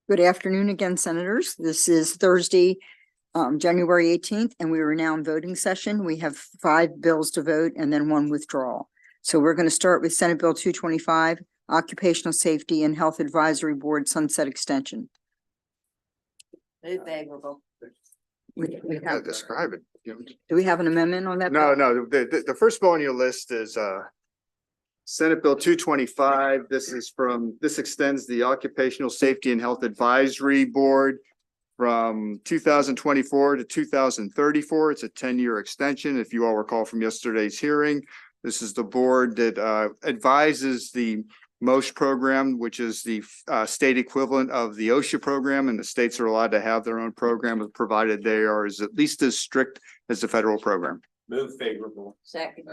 Good afternoon again, Senators. This is Thursday, January 18th, and we are now in voting session. We have 5 bills to vote and then 1 withdrawal. So we're going to start with Senate Bill 225, Occupational Safety and Health Advisory Board Sunset Extension. Move favorable. Describe it. Do we have an amendment on that? No, bill? no, the first bill on your list is Senate Bill 225. This extends the Occupational Safety and Health Advisory Board from 2024 to 2034. It's a 10-year extension. If you all recall from yesterday's hearing, this is the board that advises the MOSH program, which is the state equivalent of the OSHA program, and the states are allowed to have their own program provided they are at least as strict as the federal program. Move favorable. Second.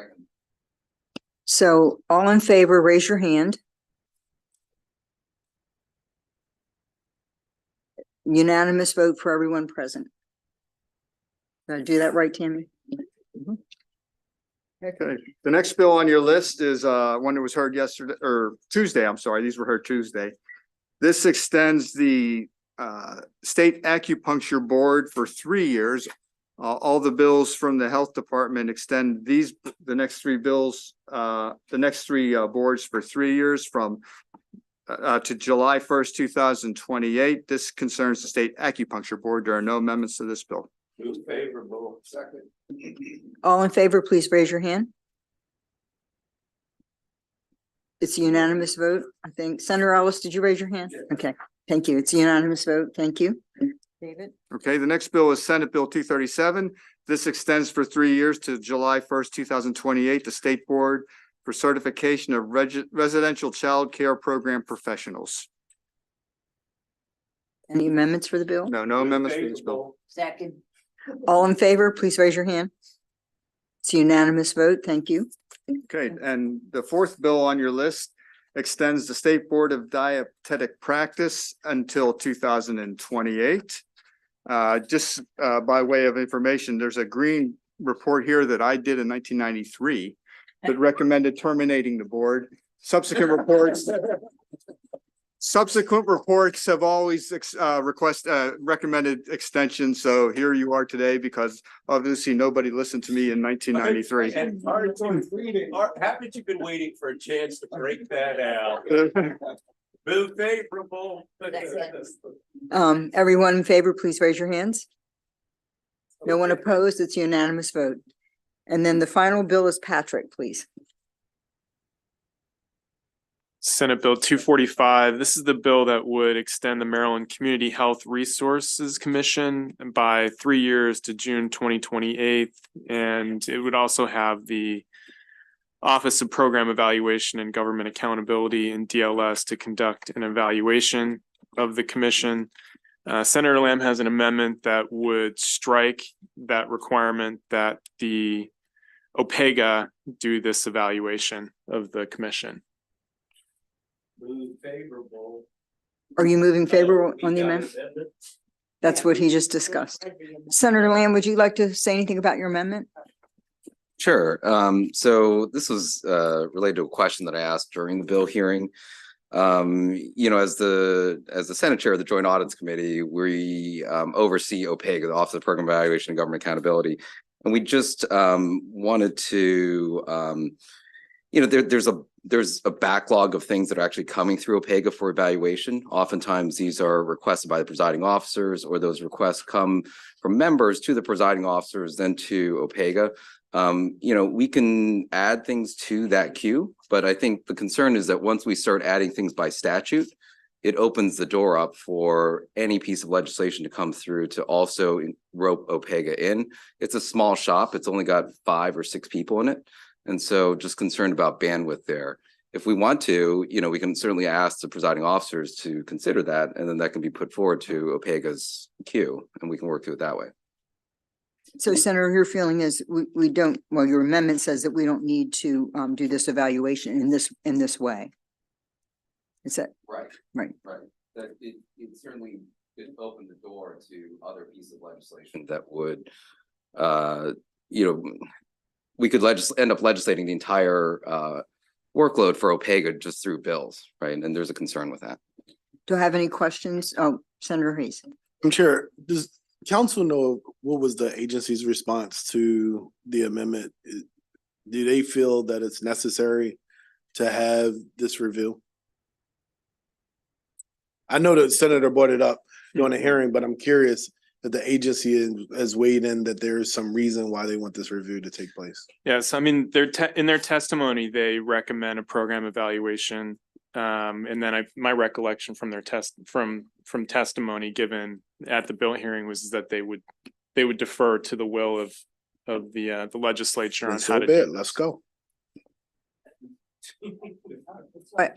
So all in favor, raise your hand. Unanimous vote for everyone present. Did I do that right, Tammy? Okay, the next bill on your list is one that was heard yesterday or Tuesday. I'm sorry, these were heard Tuesday. This extends the state acupuncture board for 3 years. All the bills from the health department extend the next 3 bills, the next 3 boards for 3 years from to July 1st, 2028. This concerns the state acupuncture board. There are no amendments to this bill. Move favorable. Second. All in favor, please raise your hand. It's a unanimous vote, I think. Senator Ellis, did you raise your hand? Yes. Okay, thank you. It's a unanimous vote. Thank you. David? Okay, the next bill is Senate Bill 237. This extends for 3 years to July 1st, 2028, the State Board for Certification of Residential Child Care Program Professionals. Any amendments for the bill? No amendments for this bill. Second. All in favor, please raise your hand. It's a unanimous vote. Thank you. Okay, and the 4th bill on your list extends the State Board of Dietetic Practice until 2028. Just by way of information, there's a green report here that I did in 1993 that recommended terminating the board. Subsequent reports have always recommended extension. So here you are today because obviously nobody listened to me in 1993. And haven't you been waiting for a chance to break that out? Move favorable. Everyone in favor, please raise your hands. No one opposed. It's a unanimous vote. And then the final bill is Patrick, please. Senate Bill 245. This is the bill that would extend the Maryland Community Health Resources Commission by 3 years to June 2028. And it would also have the Office of Program Evaluation and Government Accountability in DLS to conduct an evaluation of the commission. Senator Lamb has an amendment that would strike that requirement that the OPEGA do this evaluation of the commission. Move favorable. Are you moving favor on the amendment? That's what he just discussed. Senator Lamb, would you like to say anything about your amendment? Sure. So this was related to a question that I asked during the bill hearing. As the Senate Chair of the Joint Audits Committee, we oversee OPEGA, the Office of Program Evaluation and Government Accountability. And we just wanted to, there's a backlog of things that are actually coming through OPEGA for evaluation. Oftentimes these are requested by the presiding officers, or those requests come from members to the presiding officers, then to OPEGA. We can add things to that queue, but I think the concern is that once we start adding things by statute, it opens the door up for any piece of legislation to come through to also rope OPEGA in. It's a small shop. It's only got 5 or 6 people in it. And so just concerned about bandwidth there. If we want to, we can certainly ask the presiding officers to consider that, and then that can be put forward to OPEGA's queue, and we can work through it that way. So Senator, your feeling is we don't, well, your amendment says that we don't need to do this evaluation in this way. Is that Right? right? That it certainly could open the door to other pieces of legislation that would, we could end up legislating the entire workload for OPEGA just through bills, right? And there's a concern with that. Do I have any questions? Oh, Senator Hayes. I'm sure, does council know what was the agency's response to the amendment? Do they feel that it's necessary to have this review? I know the senator brought it up during the hearing, but I'm curious that the agency has weighed in that there is some reason why they want this review to take place. Yes, I mean, in their testimony, they recommend a program evaluation. And then my recollection from their from testimony given at the bill hearing was that they would defer to the will of the legislature on And how so to be do it, let's go.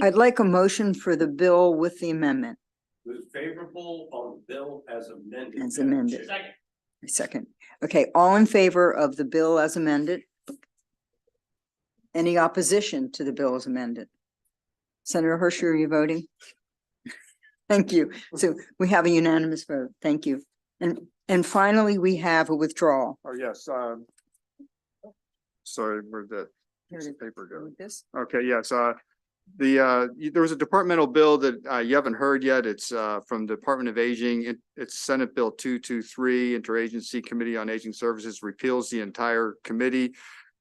I'd like a motion for the bill with the amendment Move favorable on the bill as amended. as amended. Second. Okay, all in favor of the bill as amended? Any opposition to the bill as amended? Senator Hershey, are you voting? Thank you. So we have a unanimous vote. Thank you. And finally, we have a withdrawal. Oh, yes, sorry, where'd that Here piece it of paper Go go? with this. Okay, yes, there was a departmental bill that you haven't heard yet. It's from the Department of Aging. It's Senate Bill 223, Interagency Committee on Aging Services repeals the entire committee.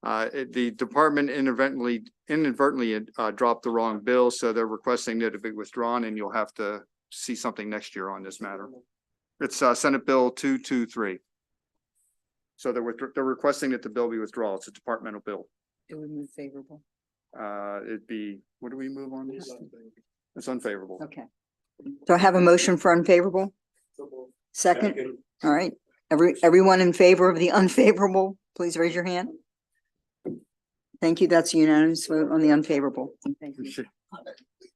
The department inadvertently dropped the wrong bill, so they're requesting that it be withdrawn, and you'll have to see something next year on this matter. It's Senate Bill 223. So they're requesting that the bill be withdrawn. It's a departmental bill. It would move favorable. It'd be, what do we move on this? It's unfavorable. Okay. So I have a motion for unfavorable? Second? All right. Everyone in favor of the unfavorable, please raise your hand. Thank you. That's a unanimous vote on the unfavorable. Thank you.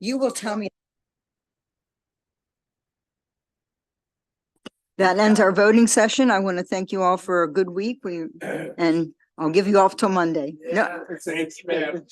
You will tell me. That ends our voting session. I want to thank you all for a good week. And I'll give you off till Monday. No, Thanks, ma'am.